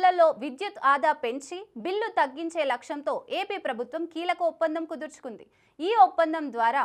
ఇళ్లలో విద్యుత్ ఆదా పెంచి బిల్లు తగ్గించే లక్ష్యంతో ఏపీ ప్రభుత్వం కీలక ఒప్పందం కుదుర్చుకుంది. ఈ ఒప్పందం ద్వారా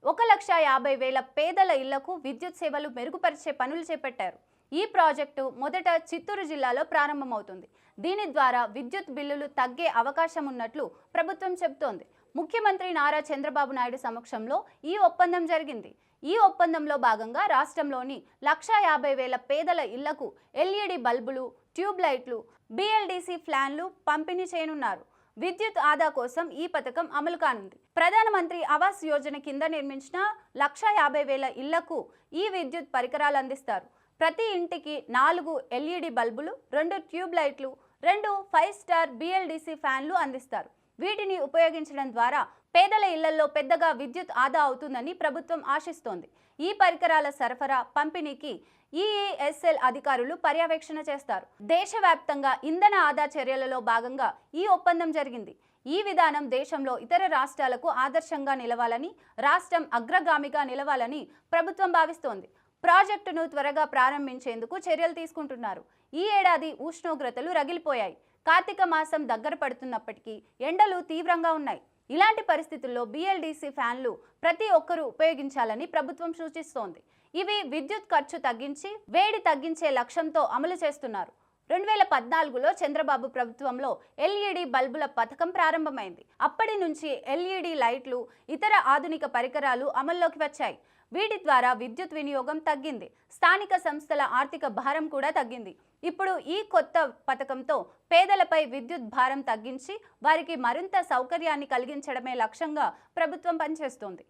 1,50,000 పేదల ఇళ్లకు విద్యుత్ సేవలు మెరుగుపరిచే పనులు చేపట్టారు. ఈ ప్రాజెక్టు మొదట చిత్తూరు జిల్లాలో ప్రారంభమవుతుంది. దీని ద్వారా విద్యుత్ బిల్లులు తగ్గే అవకాశం ఉన్నట్లు ప్రభుత్వం చెబుతోంది. ముఖ్యమంత్రి నారా చంద్రబాబు నాయుడు సమక్షంలో ఈ ఒప్పందం జరిగింది. ఈ ఒప్పందంలో భాగంగా రాష్ట్రంలోని 1,50,000 పేదల ఇళ్లకు ఎల్ఈడి బల్బులు, ట్యూబ్ లైట్లు, బిఎల్డిసి ఫ్యాన్లు పంపిణీ చేయనున్నారు. విద్యుత్ ఆదా కోసం ఈ పథకం అమలు కానుంది. ప్రధానమంత్రి ఆవాస్ యోజన కింద నిర్మించిన 1,50,000 ఇళ్లకు ఈ విద్యుత్ పరికరాలు అందిస్తారు. ప్రతి ఇంటికి 4 ఎల్ఈడి బల్బులు, 2 ట్యూబ్ లైట్లు, 2 5 స్టార్ బిఎల్డిసి ఫ్యాన్లు అందిస్తారు. వీటిని ఉపయోగించడం ద్వారా పేదల ఇళ్లలో పెద్దగా విద్యుత్ ఆదా అవుతుందని ప్రభుత్వం ఆశిస్తోంది. ఈ పరికరాల సరఫరా, పంపిణీకి ఈఈఎస్ఎల్ అధికారులు పర్యవేక్షణ చేస్తారు. దేశవ్యాప్తంగా ఇంధన ఆదా చర్యలలో భాగంగా ఈ ఒప్పందం జరిగింది. ఈ విధానం దేశంలో ఇతర రాష్ట్రాలకు ఆదర్శంగా నిలవాలని, రాష్ట్రం అగ్రగామిగా నిలవాలని ప్రభుత్వం భావిస్తోంది. ప్రాజెక్టును త్వరగా ప్రారంభించేందుకు చర్యలు తీసుకుంటున్నారు. ఈ ఏడాది ఉష్ణోగ్రతలు రగిలిపోయాయి. కార్తీక మాసం దగ్గర పడుతున్నప్పటికీ ఎండలు తీవ్రంగా ఉన్నాయి. ఇలాంటి పరిస్థితుల్లో బిఎల్డిసి ఫ్యాన్లు ప్రతి ఒక్కరూ ఉపయోగించాలని ప్రభుత్వం సూచిస్తోంది. ఇవి విద్యుత్ ఖర్చు తగ్గించి వేడి తగ్గించే లక్ష్యంతో అమలు చేస్తున్నారు. 2014లో చంద్రబాబు ప్రభుత్వంలో ఎల్ఈడి బల్బుల పథకం ప్రారంభమైంది. అప్పటి నుంచి ఎల్ఈడి లైట్లు, ఇతర ఆధునిక పరికరాలు అమల్లోకి వచ్చాయి. వీటి ద్వారా విద్యుత్ వినియోగం తగ్గింది. స్థానిక సంస్థల ఆర్థిక భారం కూడా తగ్గింది. ఇప్పుడు ఈ కొత్త పథకంతో పేదలపై విద్యుత్ భారం తగ్గించి వారికి మరింత సౌకర్యాన్ని కలిగించడమే లక్ష్యంగా ప్రభుత్వం పనిచేస్తోంది.